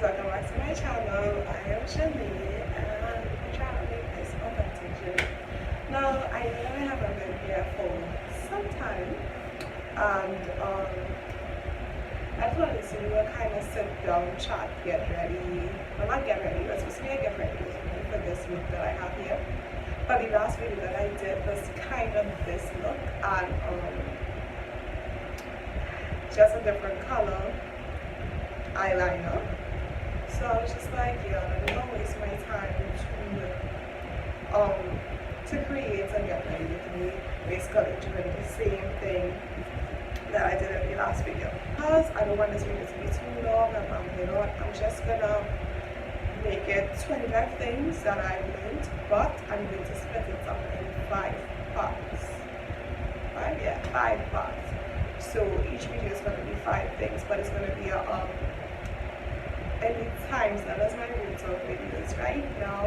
welcome back to my channel. I am Shanae and I'm trying to make this authentic journey. Now, I know I haven't been here for some time and I just wanted to do a kind of sit down chat, get ready. Well, not get ready, but supposed to be a get ready for this look that I have here. But the last video that I did was kind of this look and just a different color eyeliner. So I was just like, yeah, let me not waste my time to create and get ready with me, basically doing the same thing that I did in the last video. Because I don't want this video to be too long, I'm just gonna make it 25 things that I learned, but I'm going to split it up in 5 parts. 5 parts. So each video is going to be 5 things, but it's going to be any times that is my route of videos right now.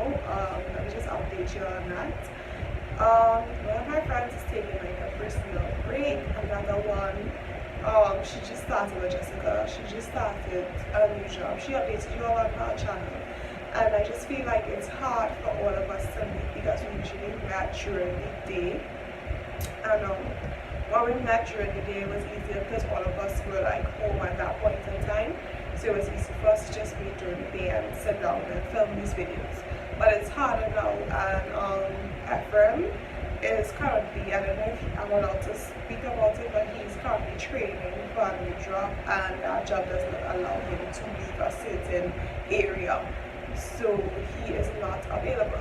Let me just update you on that. One of my friends is taking like a personal break. Another one, she just started with Jessica. She just started a new job. She updated you all on her channel. And I just feel like it's hard for all of us to meet because we usually met during the day. And when we met during the day, it was easier because all of us were like home at that point in time. So it was easy for us to just meet during the day and sit down and film these videos. But it's harder now, and Ephraim is currently, I don't know if I'm allowed to speak about it, but he's currently training for a new job, and that job does not allow him to leave a certain area. So he is not available.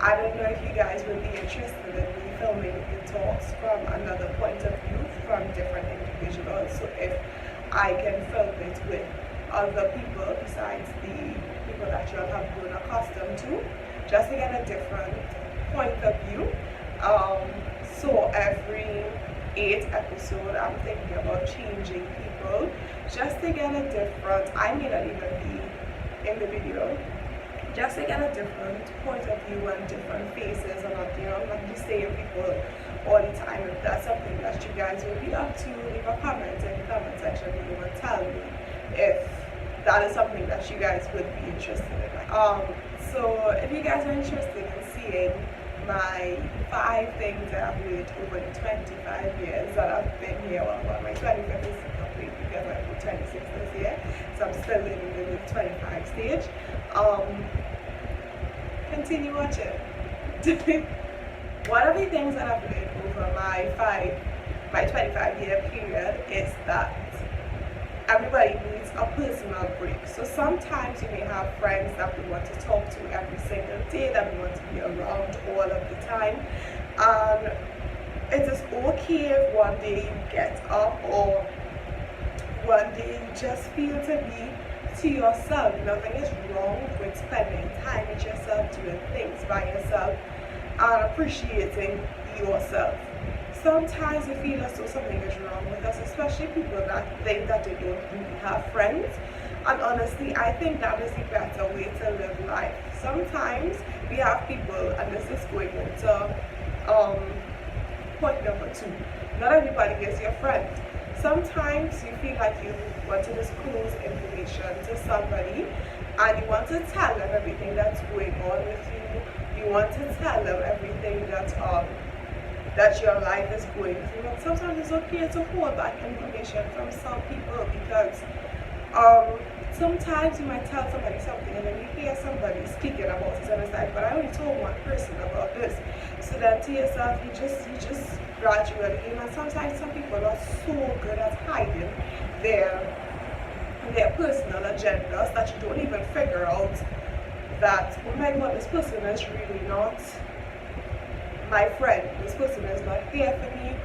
I don't know if you guys would be interested in me filming the talks from another point of view from different individuals. So if I can film it with other people besides the people that you all have grown accustomed to, just to get a different point of view. So every 8 episodes, I'm thinking about changing people just to get a different, I may not even be in the video, just to get a different point of view and different faces, and not the same people all the time. If that's something that you guys will be up to, leave a comment in the comment section below and tell me if that is something that you guys would be interested in. So if you guys are interested in seeing my 5 things that I've learned over the 25 years that I've been here, well, my 25th is complete because I'm 26 this year, so I'm still in the 25 stage. Continue watching. One of the things that I've learned over my 25-year period is that everybody needs a personal break. So sometimes you may have friends that we want to talk to every single day, that we want to be around all of the time. And it is okay if one day you get up or one day you just feel to be to yourself. Nothing is wrong with spending time with yourself, doing things by yourself, and appreciating yourself. Sometimes we feel as though something is wrong with us, especially people that think that they don't really have friends. And honestly, I think that is the better way to live life. Sometimes we have people, and this is going into point number 2. Not everybody is your friend. Sometimes you feel like you want to disclose information to somebody, and you want to tell them everything that's going on with you. You want to tell them everything that your life is going through. And sometimes it's okay to hold back information from some people because sometimes you might tell somebody something and then you hear somebody speaking about it and it's like, but I only told one person about this. So then to yourself, you just gradually, and sometimes some people are so good at hiding their personal agendas that you don't even figure out that, oh my God, this person is really not my friend, this person is not there for me,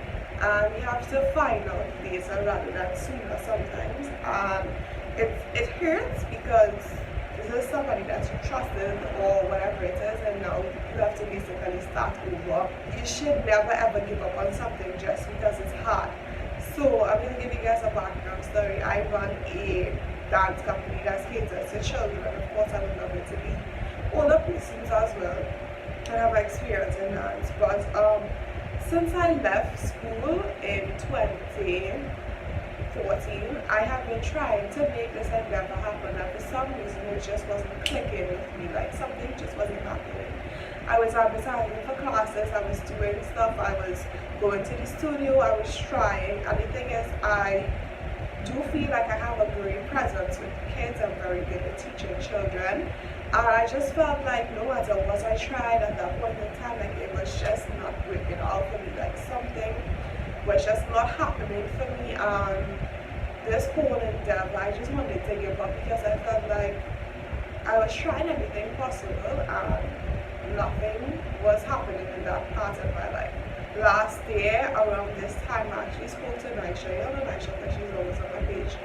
and you have to find out later rather than sooner sometimes. It hurts because this is somebody that you trusted or whatever it is, and now you have to basically start over. You should never ever give up on something just because it's hard. So I'm going to give you guys a background story. I run a dance company that caters to children, and of course I would love it to be older persons as well. I have experience in dance, but since I left school in 20, 14, I have been trying to make this endeavor happen, and for some reason it just wasn't clicking with me, like something just wasn't happening. I was advertising for classes, I was doing stuff, I was going to the studio, I was trying, and the thing is, I do feel like I have a great presence with kids. I'm very good at teaching children, and I just felt like no matter what I tried at that point in time, like it was just not working out for me, like something was just not happening for me. And this whole endeavor, I just wanted to give up because I felt like I was trying everything possible and nothing was happening in that part of my life. Last year, around this time, I actually spoke to Nisha. You know Nisha, because she's always on my page.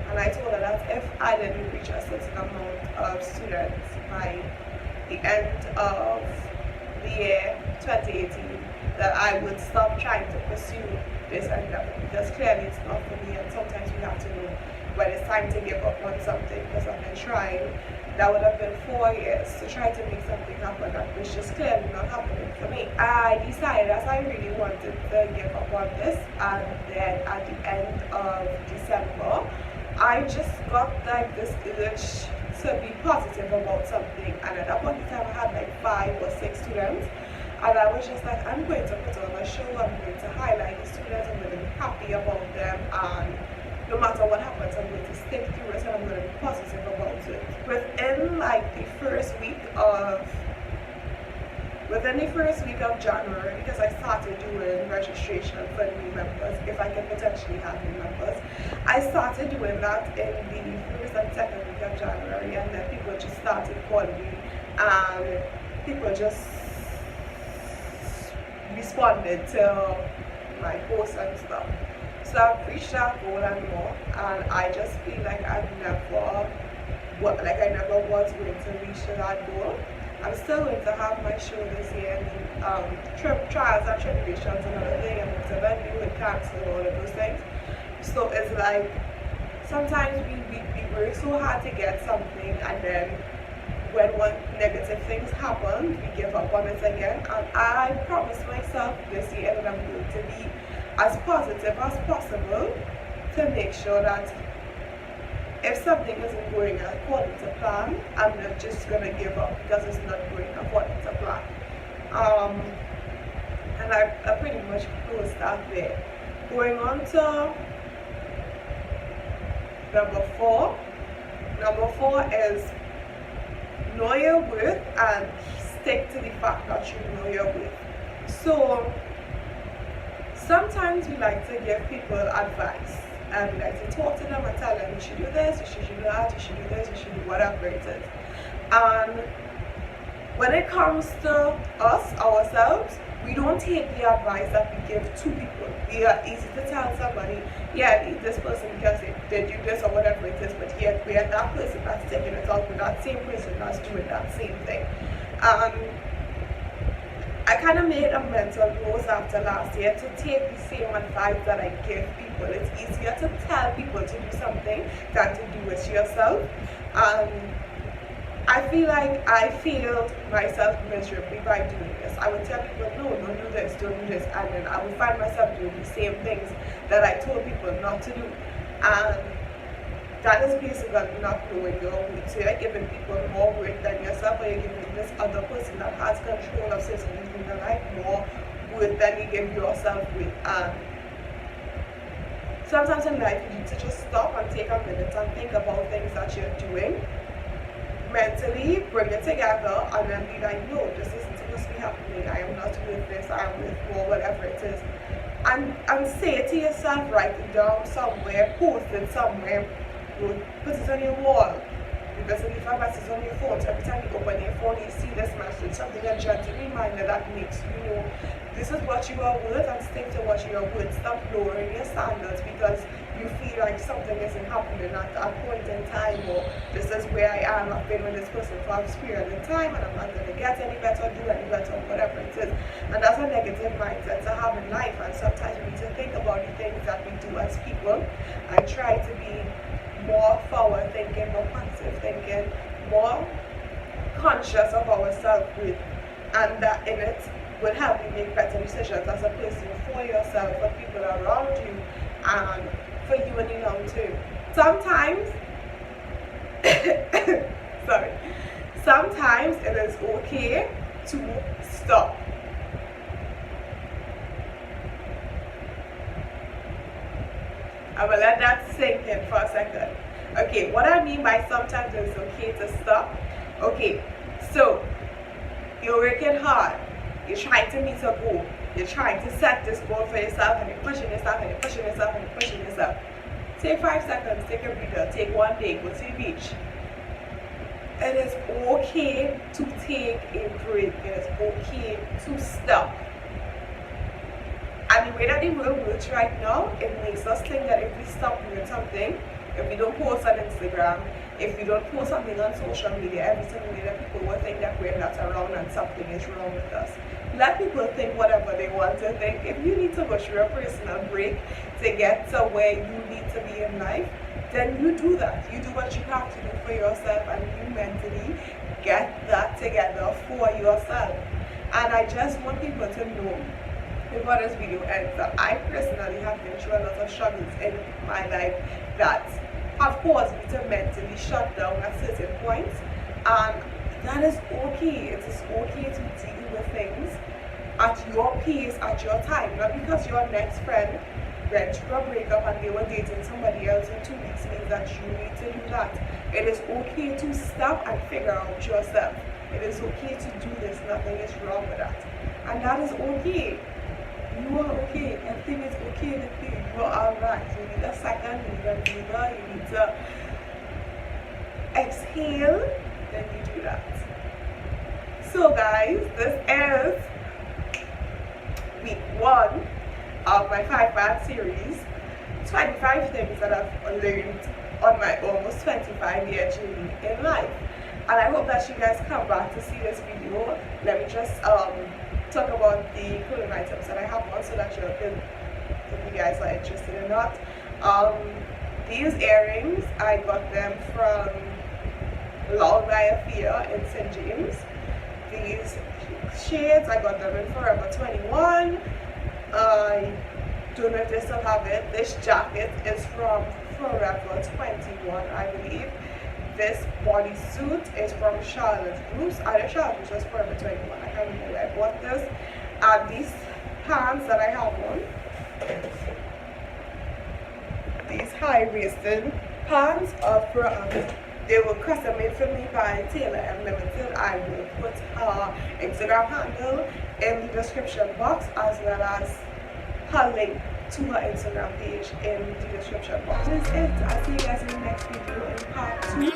And I told her that if I didn't reach a certain amount of students by the end of the year 2018, that I would stop trying to pursue this endeavor, because clearly it's not for me, and sometimes we have to know when it's time to give up on something, because I've been trying. That would have been 4 years to try to make something happen that was just clearly not happening for me. I decided as I really wanted to give up on this, and then at the end of December, I just got like this urge to be positive about something, and at that point in time I had like 5 or 6 students, and I was just like, I'm going to put on a show, I'm going to highlight the students, I'm going to be happy about them, and no matter what happens, I'm going to stick through it, and I'm going to be positive about it. Within the first week of January, because I started doing registration for new members, if I can potentially have new members, I started doing that in the first and second week of January, and then people just started calling me, and people just responded to my posts and stuff. So I've reached that goal and more, and I just feel like I never was going to reach that goal. I'm still going to have my show this year, and trials and tribulations and another thing, and it's a venue with cancel and all of those things. So it's like sometimes we work so hard to get something, and then when one negative things happen, we give up on it again. And I promised myself this year that I'm going to be as positive as possible to make sure that if something isn't going according to plan, I'm not just going to give up because it's not going according to plan. And I pretty much closed that there. Going on to number 4. Number 4 is know your worth and stick to the fact that you know your worth. So sometimes we like to give people advice, and we like to talk to them and tell them you should do this, you should do that, you should do this, you should do whatever it is. And when it comes to us, ourselves, we don't take the advice that we give to people. We are easy to tell somebody, yeah, this person because they do this or whatever it is, but yet we are that person that's taking it out with that same person that's doing that same thing. I kind of made a mental note after last year to take the same advice that I give people. It's easier to tell people to do something than to do it yourself. I feel like I failed myself miserably by doing this. I would tell people, no, don't do this, don't do this, and then I would find myself doing the same things that I told people not to do. And that is basically not knowing your worth. So you're giving people more worth than yourself, or you're giving this other person that has control of certain things in your life more worth than you give yourself with. And sometimes in life you need to just stop and take a minute and think about things that you're doing. Mentally bring it together and then be like, no, this isn't supposed to be happening. I am not with this, I am with more, whatever it is. And say it to yourself, write it down somewhere, post it somewhere, put it on your wall. Because if a message on your phone, so every time you open your phone, you see this message, something a gentle reminder that makes you know this is what you are worth, and stick to what you are worth. Stop lowering your standards because you feel like something isn't happening at that point in time, or this is where I am, I've been with this person for a period of time and I'm not going to get any better, do any better, whatever it is. And that's a negative mindset to have in life, and sometimes we need to think about the things that we do as people and try to be more forward thinking, more positive thinking, more conscious of our self-worth, and that in it will help you make better decisions as a person for yourself, for people around you, and for you in the long term. Sometimes, sorry, sometimes it is okay to stop. I will let that sink in for a second. Okay, what I mean by sometimes it's okay to stop. Okay, so you're working hard, you're trying to meet a goal, you're trying to set this goal for yourself, and you're pushing yourself, and you're pushing yourself, and you're pushing yourself. Take 5 seconds, take a breather, take one day, go to the beach. It is okay to take a break, it is okay to stop. And the way that the world works right now, it makes us think that if we stop doing something, if we don't post on Instagram, if we don't post something on social media, every single day that people will think that we're not around and something is wrong with us. Let people think whatever they want to think. If you need to go through a personal break to get to where you need to be in life, then you do that. You do what you have to do for yourself, and you mentally get that together for yourself. And I just want people to know before this video ends that I personally have been through a lot of struggles in my life that have caused me to mentally shut down at certain points, and that is okay. It is okay to deal with things at your pace, at your time. Not because your next friend went through a breakup and they were dating somebody else in 2 weeks means that you need to do that. It is okay to stop and figure out yourself. It is okay to do this. Nothing is wrong with that, and that is okay. You are okay. Everything is okay with you. You are alright. You need a second, you need a breather, you need to exhale, then you do that. So guys, this is week 1 of my 5-part series. 25 things that I've learned on my almost 25-year journey in life. And I hope that you guys come back to see this video. Let me just talk about the clothing items that I have on so that you can, if you guys are interested or not. These earrings, I got them from Loud by Afia in St. James. These shades, I got them in Forever 21. I don't know if they still have it. This jacket is from Forever 21, I believe. This bodysuit is from Charlotte Russe. Either Charlotte Russe was Forever 21. I can't remember where I bought this. And these pants that I have on, these high-waisted pants are from, they were custom made for me by Taylor and Limited. I will put her Instagram handle in the description box, as well as her link to her Instagram page in the description box. That is it. I'll see you guys in the next video in part 2.